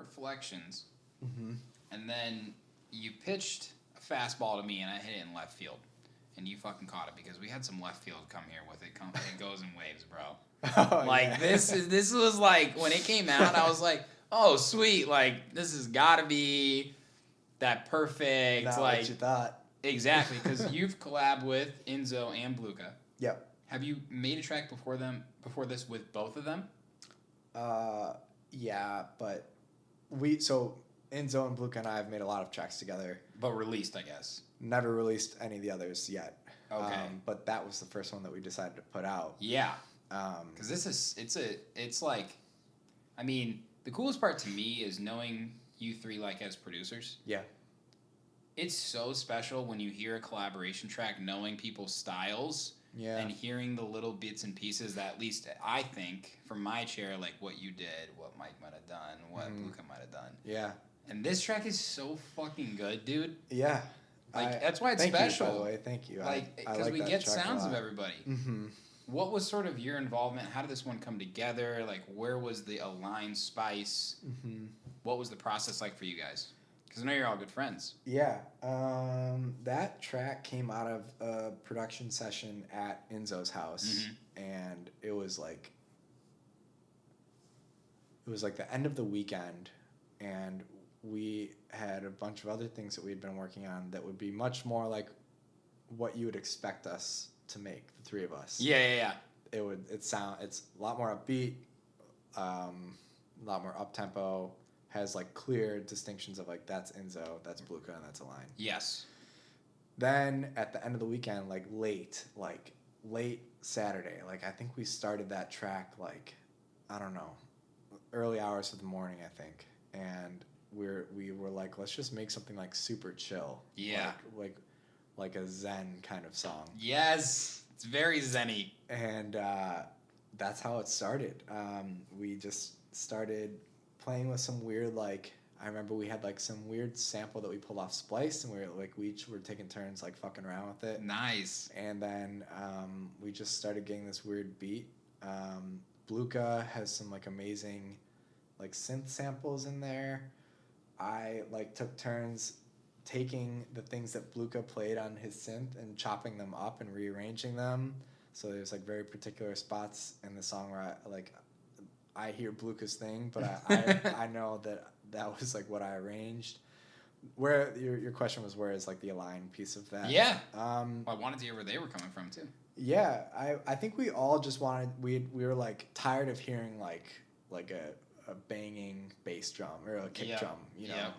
reflections, Mm-hmm. and then you pitched a fastball to me, and I hit it in left field, and you fucking caught it because we had some left field come here with it. It goes in waves, bro. This was like when it came out, I was like, oh sweet, like this has got to be that perfect. Not like what you thought. Exactly, because you've collabed with Inzo and Blookah. Yep. Have you made a track before this with both of them? Yeah, but Inzo and Blookah and I have made a lot of tracks together. But released, I guess. Never released any of the others yet. Okay. But that was the first one that we decided to put out. Yeah. Because it's like, I mean, the coolest part to me is knowing you three like as producers. Yeah. It's so special when you hear a collaboration track, knowing people's styles. Yeah. And hearing the little bits and pieces that, at least I think, from my chair, like what you did, what Mike might have done, what Blookah might have done. Yeah. And this track is so fucking good, dude. Yeah. Like, that's why it's special. You, by the way. Thank you. Like, because we get sounds of everybody. Mm-hmm. What was sort of your involvement? How did this one come together? Like, where was the aligned spice? Mm-hmm. What was the process like for you guys? Because I know you're all good friends. Yeah. That track came out of a production session at Inzo's house. Mm-hmm. And it was like the end of the weekend. And we had a bunch of other things that we had been working on that would be much more like what you would expect us to make, the three of us. Yeah. It's a lot more upbeat, a lot more up-tempo, has like clear distinctions of like that's Inzo, that's Blookah, and that's a line. Yes. Then at the end of the weekend, like late Saturday, like I think we started that track like, I don't know, early hours of the morning, I think. And we were like, let's just make something like super chill. Yeah. Like a Zen kind of song. Yes. It's very Zen-y. And that's how it started. We just started playing with some weird, like, I remember we had like some weird sample that we pulled off Splice, and we each were taking turns like fucking around with it. Nice. And then we just started getting this weird beat. Blookah has some like amazing like synth samples in there. I like took turns taking the things that Blookah played on his synth and chopping them up and rearranging them. So there's like very particular spots in the song where I hear Blookah's thing, but I know that was like what I arranged. Where your question was, where is like the aligned piece of that? Yeah. I wanted to hear where they were coming from too. Yeah, I think we all just wanted we were like tired of hearing like a banging bass drum or a kick drum,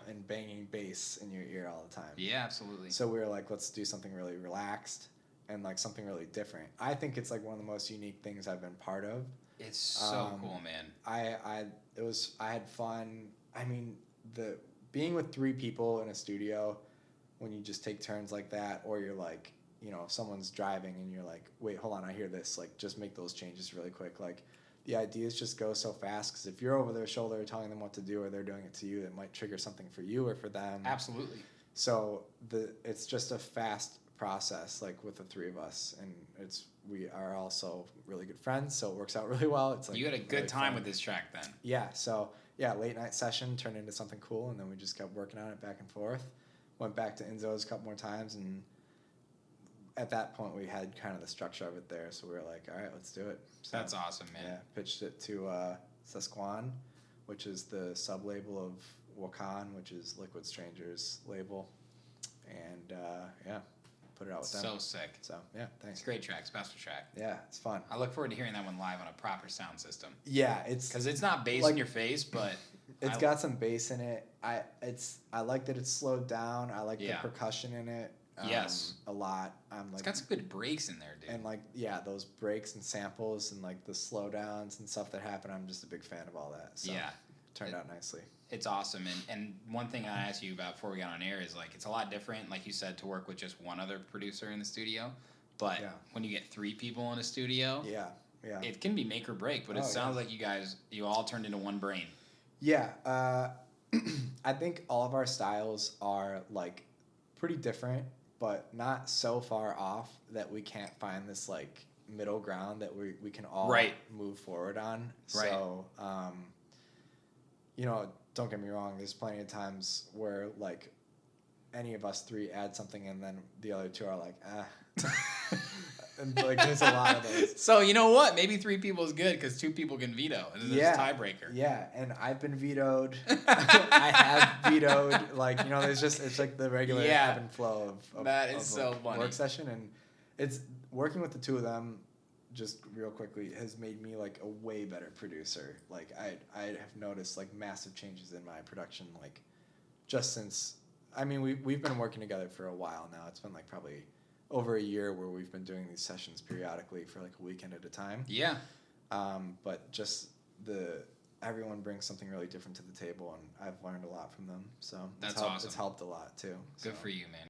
and banging bass in your ear all the time. Yeah, absolutely. So we were like, let's do something really relaxed and like something really different. I think it's like one of the most unique things I've been part of. It's so cool, man. I had fun. I mean, being with three people in a studio when you just take turns like that, or you're like, if someone's driving and you're like, wait, hold on, I hear this, like just make those changes really quick. Like the ideas just go so fast because if you're over their shoulder telling them what to do or they're doing it to you, it might trigger something for you or for them. Absolutely. So it's just a fast process, like with the three of us, and we are also really good friends, so it works out really well. It's like you had a good really time fun with this track then. Yeah. So late night session turned into something cool, and then we just kept working on it back and forth. Went back to Inzo's a couple more times, and at that point we had kind of the structure of it there, so we were like, all right, let's do it. So, that's awesome, man. Yeah, pitched it to Sesquan, which is the sub-label of Wakan, which is Liquid Strangers label, and put it out with them. So sick. So yeah, thanks. It's a great track, special track. Yeah, it's fun. I look forward to hearing that one live on a proper sound system. Yeah, because it's not bass like, in your face, but it's got some bass in it. I like that it's slowed down. I like the percussion in it. Yes, a lot. It's got some good breaks in there, dude. And like those breaks and samples and like the slowdowns and stuff that happen. I'm just a big fan of all that. So turned out nicely. It's awesome. And one thing I asked you about before we got on air is like it's a lot different, like you said, to work with just one other producer in the studio. But when you get three people in a studio, it can be make or break. But it sounds like you all turned into one brain. Yeah, I think all of our styles are like pretty different, but not so far off that we can't find this like middle ground that we can all move forward on. Right. So, don't get me wrong, there's plenty of times where like any of us three add something and then the other two are like, and like there's a lot of those. So you know what? Maybe 3 people is good because 2 people can veto, and then there's a tiebreaker. Yeah, and I've been vetoed. I have vetoed. Like, you know, it's like the regular ebb and flow of that is of so funny. Work session, and it's working with the two of them. Just real quickly has made me like a way better producer. Like I have noticed like massive changes in my production. Like just since we've been working together for a while now. It's been like probably over a year where we've been doing these sessions periodically for like a weekend at a time. Yeah. But just everyone brings something really different to the table, and I've learned a lot from them. So that's awesome. It's helped a lot too. Good for you, man.